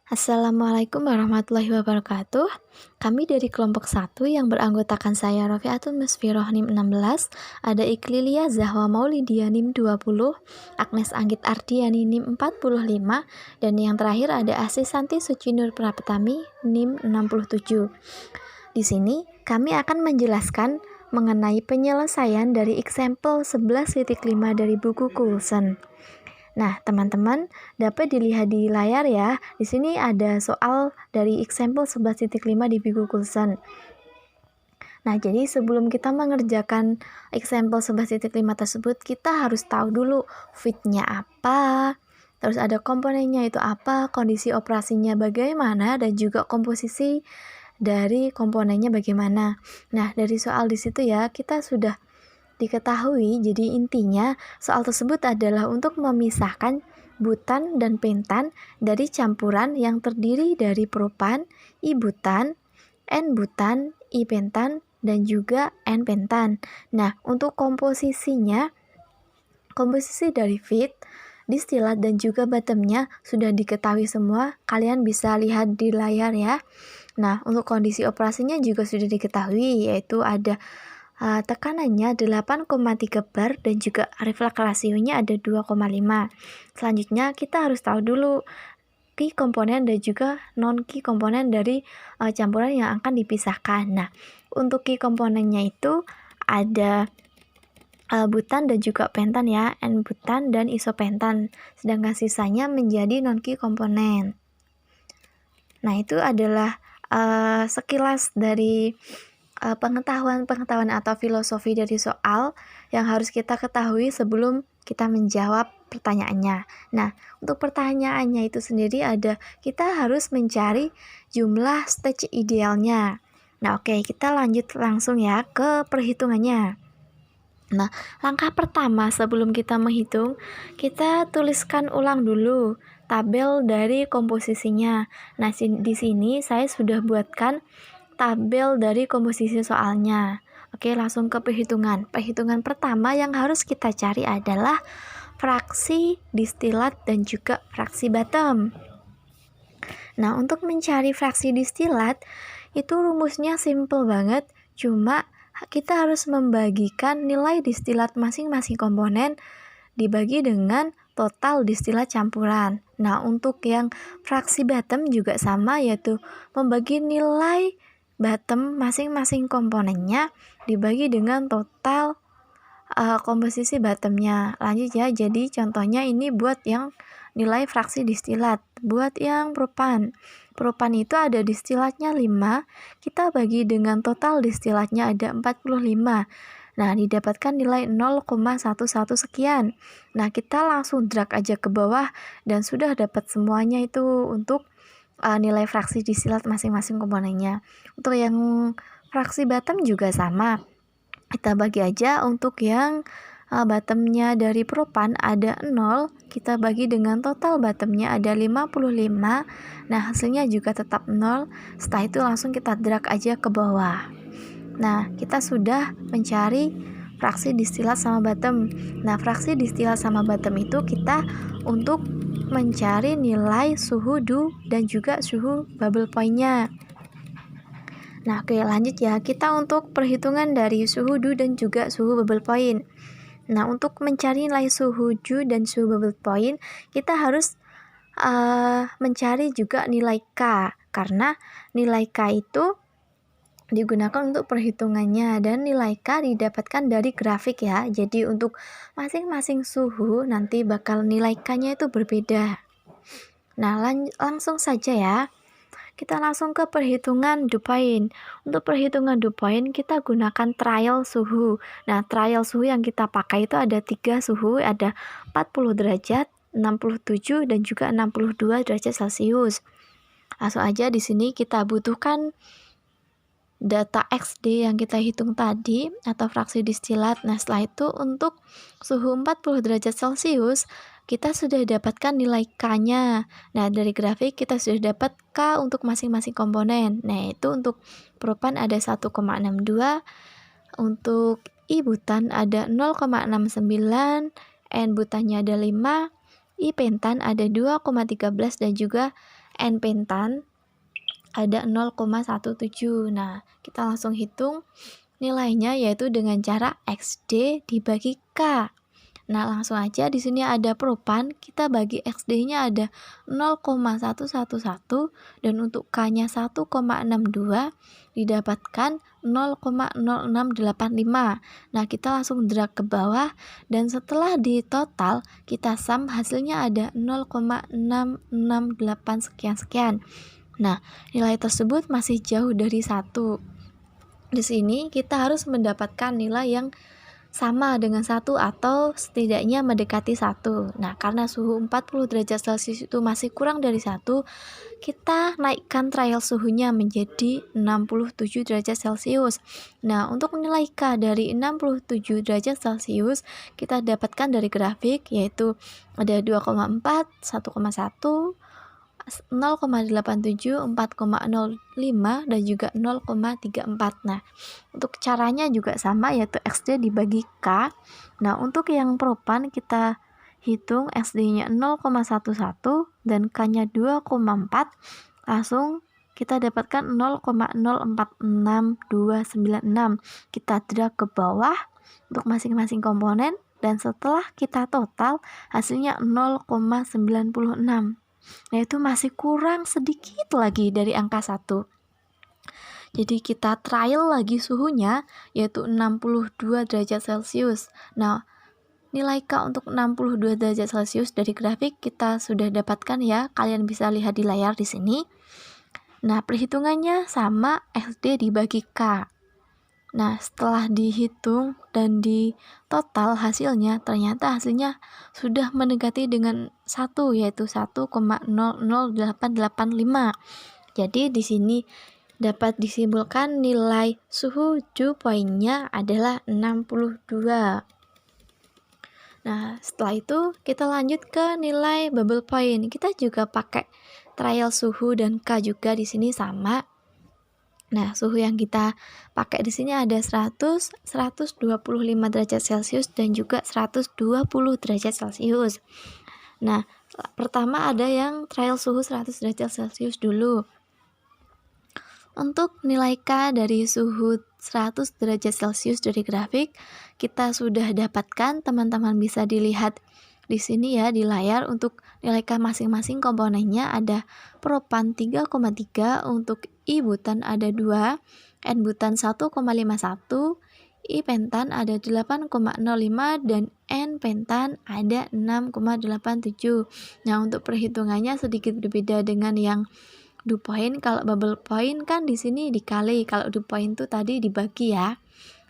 Assalamualaikum warahmatullahi wabarakatuh. Kami dari kelompok 1 yang beranggotakan saya Rofiatun Musfiroh NIM 16, ada Iklilia Zahwa Maulidia NIM 20, Agnes Anggit Ardiani NIM 45, dan yang terakhir ada Asih Santi Sucinur Prapetami NIM 67. Di sini kami akan menjelaskan mengenai penyelesaian dari example 11.5 dari buku Coulson. Nah, teman-teman dapat dilihat di layar ya. Di sini ada soal dari example 11.5 di buku Coulson. Nah, jadi sebelum kita mengerjakan example 11.5 tersebut, kita harus tahu dulu fit-nya apa, terus ada komponennya itu apa, kondisi operasinya bagaimana, dan juga komposisi dari komponennya bagaimana. Nah, dari soal di situ ya, kita sudah diketahui, jadi intinya soal tersebut adalah untuk memisahkan butan dan pentan dari campuran yang terdiri dari propan, I-butan, N-butan, I-pentan, dan juga N-pentan. Nah, untuk komposisinya, komposisi dari feed, distilat, dan juga bottomnya sudah diketahui semua. Kalian bisa lihat di layar ya. Nah, untuk kondisi operasinya juga sudah diketahui, yaitu ada tekanannya 8,3 bar dan juga refleks rasionya ada 2,5. Selanjutnya kita harus tahu dulu key komponen dan juga non key komponen dari campuran yang akan dipisahkan. Nah, untuk key komponennya itu ada butan dan juga pentan ya, N-butan dan isopentan. Sedangkan sisanya menjadi non key komponen. Nah, itu adalah sekilas dari pengetahuan atau filosofi dari soal yang harus kita ketahui sebelum kita menjawab pertanyaannya. Nah, untuk pertanyaannya itu sendiri ada, kita harus mencari jumlah stage idealnya. Nah, oke, kita lanjut langsung ya ke perhitungannya. Nah, langkah pertama sebelum kita menghitung, kita tuliskan ulang dulu tabel dari komposisinya. Nah, di sini saya sudah buatkan tabel dari komposisi soalnya. Oke, langsung ke perhitungan. Perhitungan pertama yang harus kita cari adalah fraksi distilat dan juga fraksi bottom. Nah, untuk mencari fraksi distilat, itu rumusnya simple banget, cuma kita harus membagikan nilai distilat masing-masing komponen dibagi dengan total distilat campuran. Nah, untuk yang fraksi bottom juga sama, yaitu membagi nilai bottom masing-masing komponennya dibagi dengan total komposisi bottomnya. Lanjut ya, jadi contohnya ini buat yang nilai fraksi distilat. Buat yang propan itu ada distilatnya 5, kita bagi dengan total distilatnya ada 45. Nah, didapatkan nilai 0,11 sekian. Nah, kita langsung drag aja ke bawah dan sudah dapat semuanya itu untuk nilai fraksi distilat masing-masing komponennya. Untuk yang fraksi bottom juga sama. Kita bagi aja untuk yang bottomnya dari propan ada 0, kita bagi dengan total bottomnya ada 55. Nah, hasilnya juga tetap 0. Setelah itu langsung kita drag aja ke bawah. Nah, kita sudah mencari fraksi distilat sama bottom. Nah, fraksi distilat sama bottom itu kita untuk mencari nilai suhu dew dan juga suhu bubble point-nya. Nah, oke, lanjut ya. Kita untuk perhitungan dari suhu dew dan juga suhu bubble point. Nah, untuk mencari nilai suhu dew dan suhu bubble point, kita harus mencari juga nilai K, karena nilai K itu digunakan untuk perhitungannya, dan nilai K didapatkan dari grafik ya. Jadi untuk masing-masing suhu nanti bakal nilai K-nya itu berbeda. Nah, langsung saja ya. Kita langsung ke perhitungan dew point. Untuk perhitungan dew point kita gunakan trial suhu. Nah, trial suhu yang kita pakai itu ada 3 suhu, ada 40 derajat, 67 dan juga 62 derajat Celcius. Langsung aja di sini kita butuhkan data XD yang kita hitung tadi atau fraksi distilat. Nah, setelah itu untuk suhu 40 derajat Celcius kita sudah dapatkan nilai K-nya. Nah, dari grafik kita sudah dapat K untuk masing-masing komponen. Nah, itu untuk propan ada 1,62, untuk I-butan ada 0,69, N-butannya ada 5, I-pentan ada 2,13 dan juga N pentan ada 0,17. Nah, kita langsung hitung nilainya, yaitu dengan cara XD dibagi K. Nah, langsung aja di sini ada propan, kita bagi XD-nya ada 0,111 dan untuk K-nya 1,62 didapatkan 0,0685. Nah, kita langsung drag ke bawah dan setelah di total kita sum hasilnya ada 0,668 sekian-sekian. Nah, nilai tersebut masih jauh dari 1. Di sini kita harus mendapatkan nilai yang sama dengan 1 atau setidaknya mendekati 1. Nah, karena suhu 40 derajat Celcius itu masih kurang dari 1, kita naikkan trial suhunya menjadi 67 derajat Celcius. Nah, untuk nilai K dari 67 derajat Celcius kita dapatkan dari grafik, yaitu ada 2,4, 1,1, 0,87, 4,05 dan juga 0,34. Nah, untuk caranya juga sama, yaitu XD dibagi K. Nah, untuk yang propan kita hitung XD-nya 0,11 dan K-nya 2,4. Langsung kita dapatkan 0,046296. Kita drag ke bawah untuk masing-masing komponen dan setelah kita total hasilnya 0,96. Nah, itu masih kurang sedikit lagi dari angka 1. Jadi kita trial lagi suhunya, yaitu 62 derajat Celcius. Nah, nilai K untuk 62 derajat Celcius dari grafik kita sudah dapatkan ya. Kalian bisa lihat di layar di sini. Nah, perhitungannya sama XD dibagi K. Nah, setelah dihitung dan di total hasilnya, ternyata hasilnya sudah mendekati dengan 1, yaitu 1,00885. Jadi di sini dapat disimpulkan nilai suhu dew point-nya adalah 62. Nah, setelah itu kita lanjut ke nilai bubble point. Kita juga pakai trial suhu dan K juga di sini sama. Nah, suhu yang kita pakai di sini ada 100, 125 derajat Celcius dan juga 120 derajat Celcius. Nah, pertama ada yang trial suhu 100 derajat Celcius dulu. Untuk nilai K dari suhu 100 derajat Celcius dari grafik, kita sudah dapatkan, teman-teman bisa dilihat di sini ya di layar. Untuk nilai K masing-masing komponennya ada propan 3,3, untuk I butan ada 2, N butan 1,51, I pentan ada 8,05 dan N pentan ada 6,87. Nah, untuk perhitungannya sedikit berbeda dengan yang dew point. Kalau bubble point kan di sini dikali, kalau dew point itu tadi dibagi ya.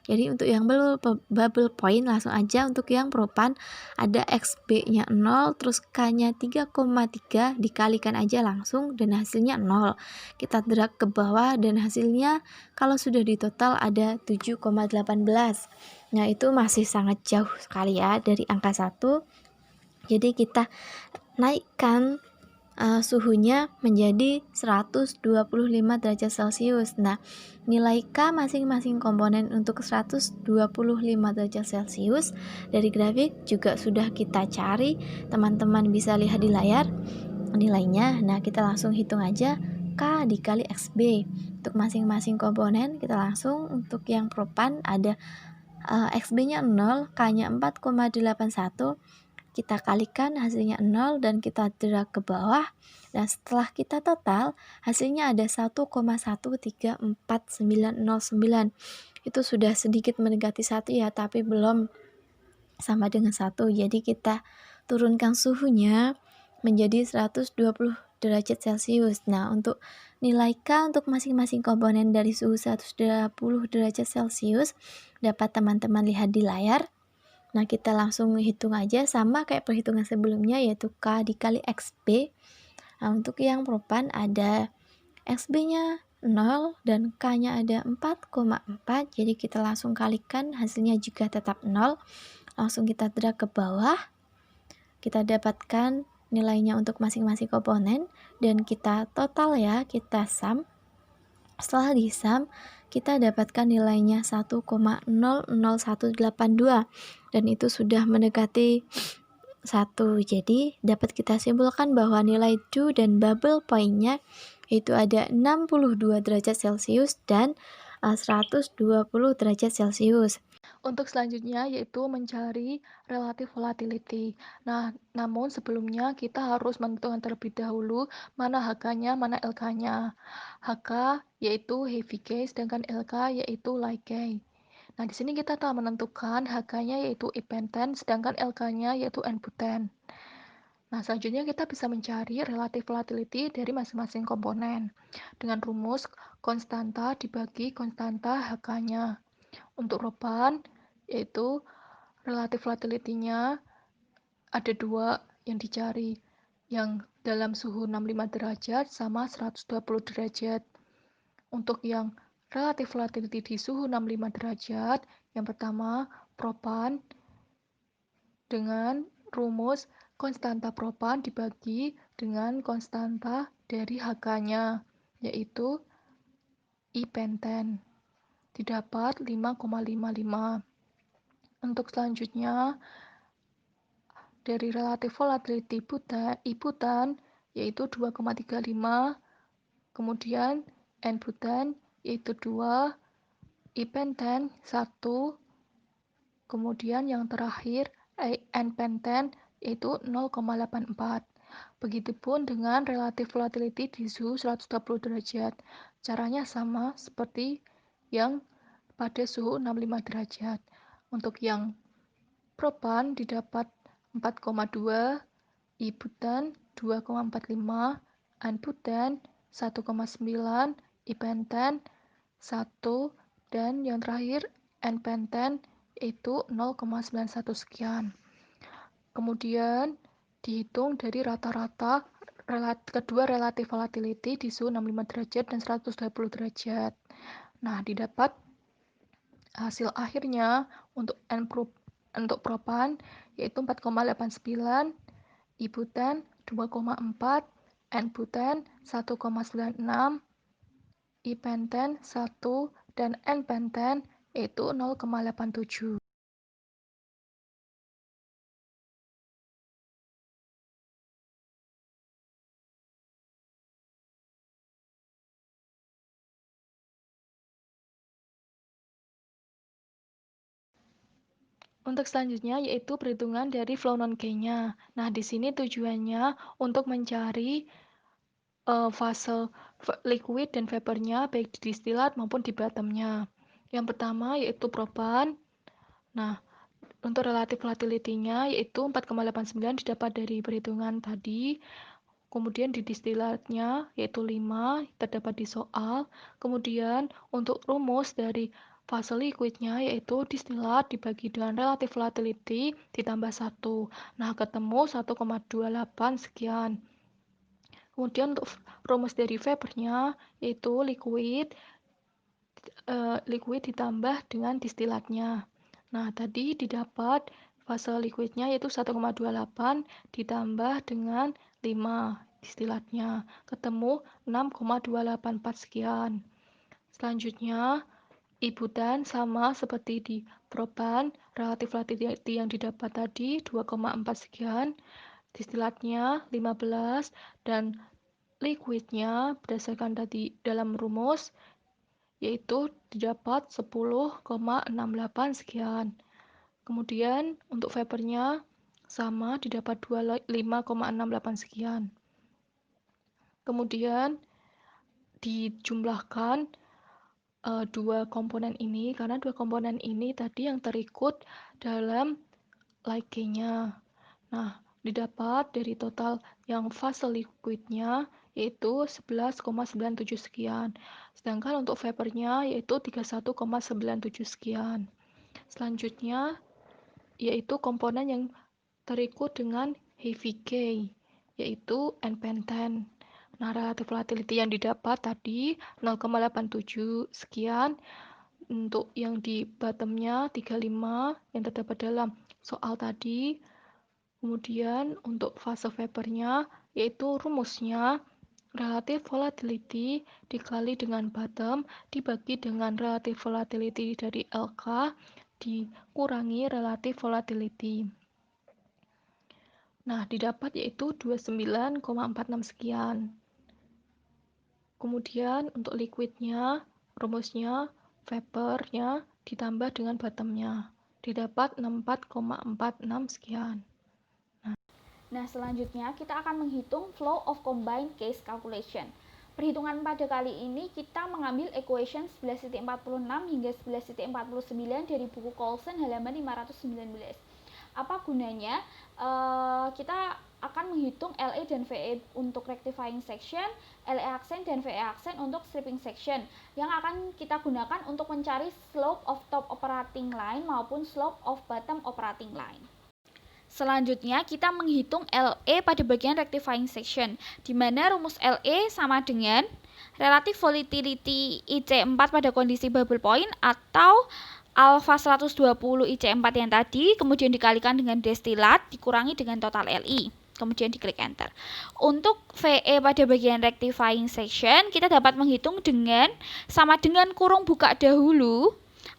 Jadi untuk yang bubble point langsung aja untuk yang propan ada XB-nya 0, terus K-nya 3,3 dikalikan aja langsung dan hasilnya 0. Kita drag ke bawah dan hasilnya kalau sudah di total ada 7,18. Nah, itu masih sangat jauh sekali ya dari angka 1. Jadi kita naikkan suhunya menjadi 125 derajat Celcius. Nah, nilai K masing-masing komponen untuk 125 derajat Celcius dari grafik juga sudah kita cari. Teman-teman bisa lihat di layar nilainya. Nah, kita langsung hitung aja K dikali XB. Untuk masing-masing komponen kita langsung, untuk yang propan ada XB-nya 0, K-nya 4,81. Kita kalikan hasilnya 0 dan kita drag ke bawah. Dan setelah kita total hasilnya ada 1,134909. Itu sudah sedikit mendekati 1 ya, tapi belum sama dengan 1. Jadi kita turunkan suhunya menjadi 120 derajat Celcius. Nah, untuk nilai K untuk masing-masing komponen dari suhu 120 derajat Celcius dapat teman-teman lihat di layar. Nah, kita langsung hitung aja sama kayak perhitungan sebelumnya, yaitu K dikali XB. Nah, untuk yang propan ada XB-nya 0 dan K-nya ada 4,4. Jadi kita langsung kalikan, hasilnya juga tetap 0. Langsung kita drag ke bawah. Kita dapatkan nilainya untuk masing-masing komponen dan kita total ya, kita sum. Setelah di sum, kita dapatkan nilainya 1,00182 dan itu sudah mendekati 1. Jadi dapat kita simpulkan bahwa nilai dew dan bubble point-nya itu ada 62 derajat Celcius dan 120 derajat Celcius. Untuk selanjutnya yaitu mencari relative volatility. Nah, namun sebelumnya kita harus menentukan terlebih dahulu mana H-nya, mana LK-nya. H yaitu heavy K, sedangkan LK yaitu light K. Nah, di sini kita telah menentukan H-nya yaitu ipenten, sedangkan LK-nya yaitu n-buten. Nah, selanjutnya kita bisa mencari relative volatility dari masing-masing komponen dengan rumus konstanta dibagi konstanta H-nya. Untuk propan, yaitu relative volatility-nya ada 2 yang dicari, yang dalam suhu 65 derajat sama 120 derajat. Untuk yang relative volatility di suhu 65 derajat, yang pertama propan dengan rumus konstanta propan dibagi dengan konstanta dari H-nya, yaitu I-penten, didapat 5,55. Untuk selanjutnya, dari relative volatility I-butan yaitu 2,35, kemudian N-butan yaitu 2, I-penten 1, kemudian yang terakhir N-penten yaitu 0,84. Begitupun dengan relative volatility di suhu 120 derajat. Caranya sama seperti yang pada suhu 65 derajat. Untuk yang propan didapat 4,2, I-butan 2,45, N-butan 1,9, I-penten 1, dan yang terakhir N-penten yaitu 0,91 sekian. Kemudian dihitung dari rata-rata kedua relative volatility di suhu 65 derajat dan 120 derajat. Nah, didapat hasil akhirnya untuk propan yaitu 4,89, I-butan 2,4, N-butan 1,96, I-penten 1, dan N-penten yaitu 0,87. Untuk selanjutnya yaitu perhitungan dari flow non-K-nya. Nah, di sini tujuannya untuk mencari fase liquid dan vapornya baik di distilat maupun di bottomnya. Yang pertama yaitu propan. Nah, untuk relative volatility-nya yaitu 4,89 didapat dari perhitungan tadi. Kemudian di distilatnya yaitu 5 terdapat di soal. Kemudian untuk rumus dari fase liquidnya yaitu distilat dibagi dengan relative volatility ditambah 1. Nah, ketemu 1,28 sekian. Kemudian untuk rumus dari vapornya yaitu liquid ditambah dengan distilatnya. Nah, tadi didapat fase liquidnya yaitu 1,28 ditambah dengan 5 distilatnya. Ketemu 6,284 sekian. Selanjutnya, I-butan sama seperti di propan, relative volatility yang didapat tadi 2,4 sekian, distilatnya 15, dan liquidnya berdasarkan tadi dalam rumus yaitu didapat 10,68 sekian. Kemudian untuk vapornya sama didapat 5,68 sekian. Kemudian dijumlahkan dua komponen ini karena dua komponen ini tadi yang terikut dalam like-nya. Nah, didapat dari total yang fase liquidnya yaitu 11,97 sekian. Sedangkan untuk vapornya yaitu 31,97 sekian. Selanjutnya yaitu komponen yang terikut dengan heavy K yaitu N-penten. Nah, relative volatility yang didapat tadi 0,87 sekian. Untuk yang di bottomnya 35 yang terdapat dalam soal tadi. Kemudian untuk fase vapornya yaitu rumusnya relative volatility dikali dengan bottom dibagi dengan relative volatility dari LK dikurangi relative volatility. Nah, didapat yaitu 29,46 sekian. Kemudian untuk liquidnya, rumusnya vapor-nya ditambah dengan bottom-nya. Didapat 64,46 sekian. Nah, selanjutnya kita akan menghitung flow of combined case calculation. Perhitungan pada kali ini kita mengambil equation 11.46 hingga 11.49 dari buku Coulson halaman 519. Apa gunanya? Kita akan menghitung LE dan VE untuk rectifying section, LE aksen dan VE aksen untuk stripping section yang akan kita gunakan untuk mencari slope of top operating line maupun slope of bottom operating line. Selanjutnya kita menghitung LE pada bagian rectifying section, di mana rumus LE sama dengan relative volatility IC4 pada kondisi bubble point atau alpha 120 IC4 yang tadi, kemudian dikalikan dengan destilat, dikurangi dengan total LI. Kemudian diklik enter. Untuk VE pada bagian rectifying section, kita dapat menghitung dengan sama dengan kurung buka dahulu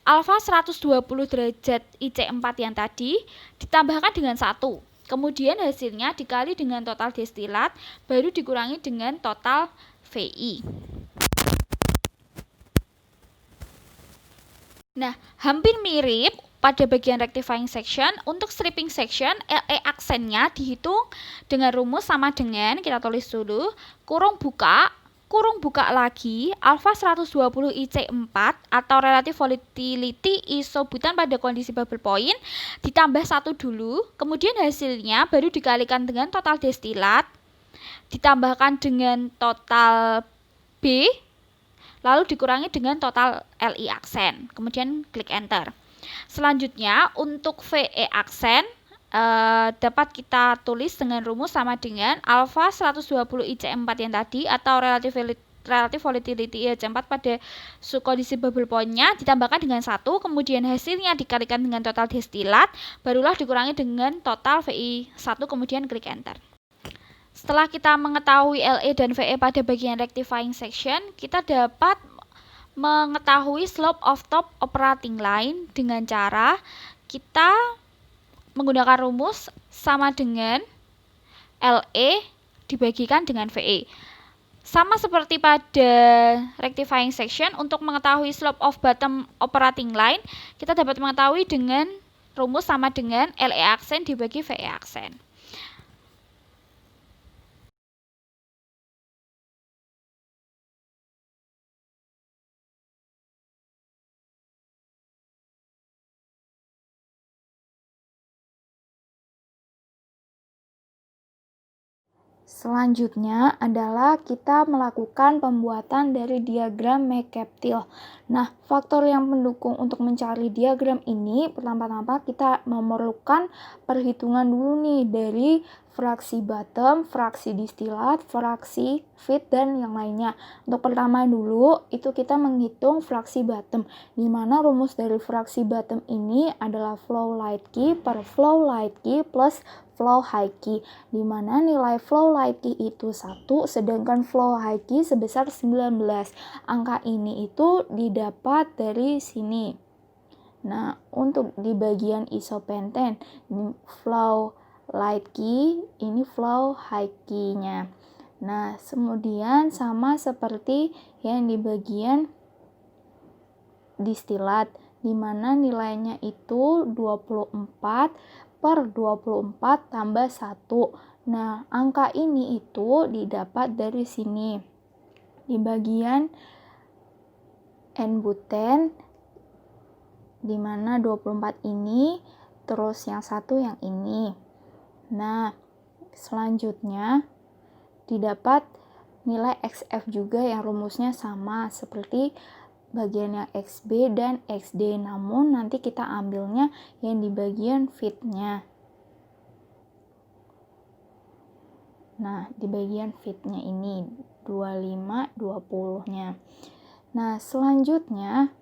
alfa 120 derajat IC4 yang tadi ditambahkan dengan 1. Kemudian hasilnya dikali dengan total destilat, baru dikurangi dengan total VI. Nah, hampir mirip pada bagian rectifying section. Untuk stripping section, LE aksennya dihitung dengan rumus sama dengan, kita tulis dulu, kurung buka lagi, alfa 120 IC4 atau relative volatility isobutan pada kondisi bubble point, ditambah 1 dulu, kemudian hasilnya baru dikalikan dengan total destilat, ditambahkan dengan total B, lalu dikurangi dengan total LI aksen, kemudian klik enter. Selanjutnya untuk VE aksen dapat kita tulis dengan rumus sama dengan alfa 120 IC4 yang tadi atau relative volatility IC4 pada kondisi bubble point-nya ditambahkan dengan 1, kemudian hasilnya dikalikan dengan total destilat, barulah dikurangi dengan total VI 1, kemudian klik enter. Setelah kita mengetahui LE dan VE pada bagian rectifying section, kita dapat mengetahui slope of top operating line dengan cara kita menggunakan rumus sama dengan LE dibagikan dengan VE. Sama seperti pada rectifying section, untuk mengetahui slope of bottom operating line, kita dapat mengetahui dengan rumus sama dengan LE aksen dibagi VE aksen. Selanjutnya adalah kita melakukan pembuatan dari diagram McCabe-Thiele. Nah, faktor yang mendukung untuk mencari diagram ini, pertama-tama kita memerlukan perhitungan dulu nih dari fraksi bottom, fraksi distilat, fraksi feed, dan yang lainnya. Untuk pertama dulu, itu kita menghitung fraksi bottom, di mana rumus dari fraksi bottom ini adalah flow light key per flow light key plus flow high key, di mana nilai flow light key itu 1, sedangkan flow high key sebesar 19. Angka ini itu didapat dari sini. Nah, untuk di bagian isopenten, flow light key, ini flow high key-nya. Nah, kemudian sama seperti yang di bagian distilat, di mana nilainya itu 24 per 24 tambah 1. Nah, angka ini itu didapat dari sini. Di bagian N-buten, di mana 24 ini, terus yang satu yang ini. Nah, selanjutnya didapat nilai XF juga yang rumusnya sama seperti bagian yang XB dan XD, namun nanti kita ambilnya yang di bagian feed-nya. Nah, di bagian feed-nya ini 25 20-nya. Nah, selanjutnya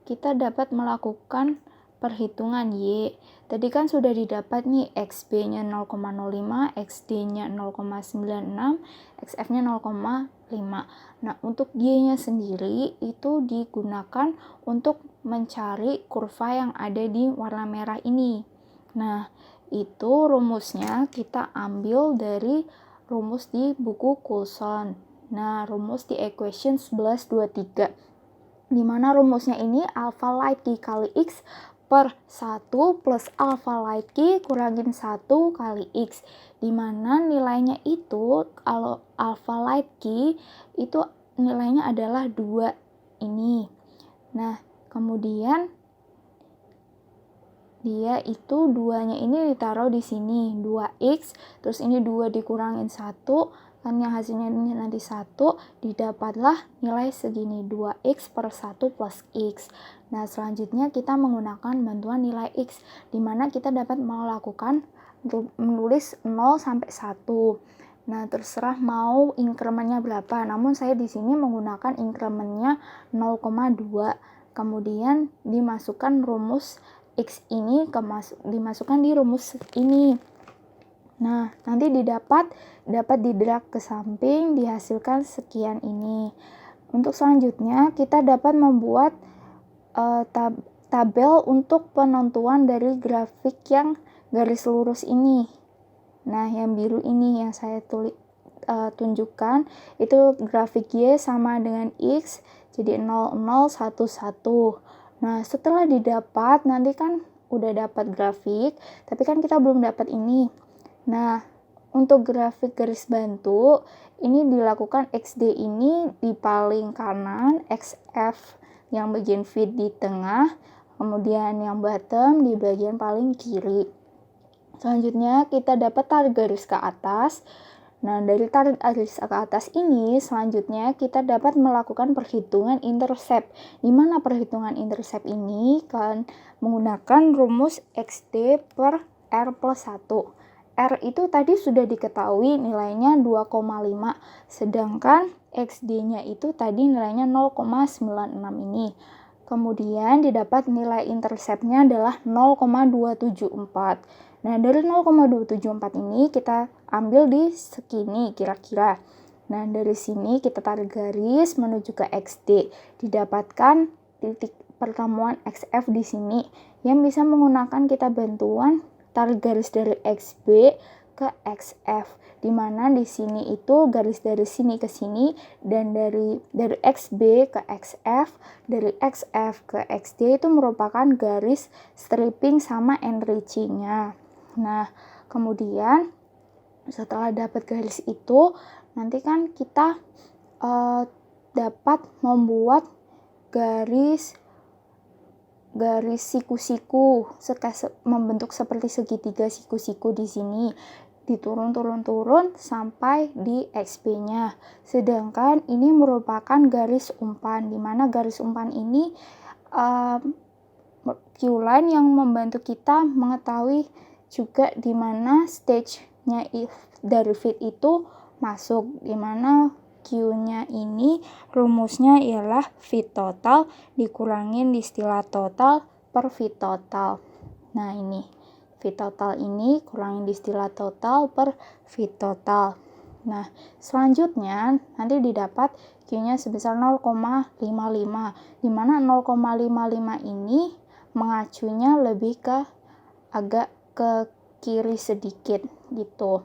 kita dapat melakukan perhitungan Y. Tadi kan sudah didapat nih XB-nya 0,05, XD-nya 0,96, XF-nya 0,5. Nah, untuk Y-nya sendiri itu digunakan untuk mencari kurva yang ada di warna merah ini. Nah, itu rumusnya kita ambil dari rumus di buku Coulson. Nah, rumus di equation 1123. Dimana rumusnya ini alpha light key kali X per 1 plus alpha light key kurangin 1 kali X. Dimana nilainya itu, kalau alpha light key itu nilainya adalah 2 ini. Nah, kemudian dia itu 2-nya ini ditaruh di sini, 2x, terus ini 2 dikurangin 1, kan yang hasilnya ini nanti 1, didapatlah nilai segini, 2x per 1 plus x. Nah, selanjutnya kita menggunakan bantuan nilai x, dimana kita dapat melakukan menulis 0 sampai 1. Nah, terserah mau incrementnya berapa, namun saya di sini menggunakan incrementnya 0,2. Kemudian dimasukkan rumus X ini dimasukkan di rumus ini. Nah, nanti dapat didrag ke samping, dihasilkan sekian ini. Untuk selanjutnya, kita dapat membuat tabel untuk penentuan dari grafik yang garis lurus ini. Nah, yang biru ini yang saya tunjukkan, itu grafik Y sama dengan X, jadi 0, 0, 1, 1. Nah, setelah didapat, nanti kan udah dapat grafik, tapi kan kita belum dapat ini. Nah, untuk grafik garis bantu, ini dilakukan XD ini di paling kanan, XF yang bagian feed di tengah, kemudian yang bottom di bagian paling kiri. Selanjutnya, kita dapat tarik garis ke atas. Nah, dari tarik garis ke atas ini, selanjutnya kita dapat melakukan perhitungan intercept. Di mana perhitungan intercept ini kan menggunakan rumus XD per R plus 1. R itu tadi sudah diketahui nilainya 2,5, sedangkan XD-nya itu tadi nilainya 0,96 ini. Kemudian didapat nilai intercept-nya adalah 0,274. Nah, dari 0,274 ini kita ambil di segini kira-kira. Nah, dari sini kita tarik garis menuju ke XD. Didapatkan titik pertemuan XF di sini yang bisa menggunakan kita bantuan tarik garis dari XB ke XF. Di mana di sini itu garis dari sini ke sini, dan dari XB ke XF, dari XF ke XD itu merupakan garis stripping sama enriching-nya. Nah, kemudian setelah dapat garis itu, nanti kan kita dapat membuat garis siku-siku, membentuk seperti segitiga siku-siku di sini, diturun sampai di XB-nya. Sedangkan ini merupakan garis umpan, di mana garis umpan ini Q-line yang membantu kita mengetahui juga di mana stage-nya dari feed itu masuk, di mana Q-nya ini rumusnya ialah feed total dikurangin distilah total per feed total. Nah, ini feed total ini kurangin distilah total per feed total. Nah, selanjutnya nanti didapat Q-nya sebesar 0,55, di mana 0,55 ini mengacunya lebih ke agak ke kiri sedikit gitu.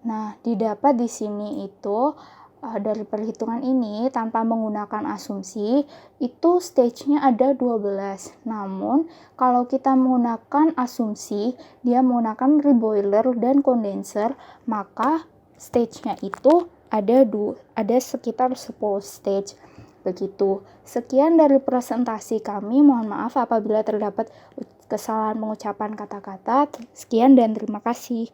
Nah, didapat di sini itu dari perhitungan ini tanpa menggunakan asumsi itu stage-nya ada 12. Namun, kalau kita menggunakan asumsi, dia menggunakan reboiler dan condenser, maka stage-nya itu ada sekitar 10 stage. Begitu. Sekian dari presentasi kami. Mohon maaf apabila terdapat kesalahan pengucapan kata-kata. Sekian dan terima kasih.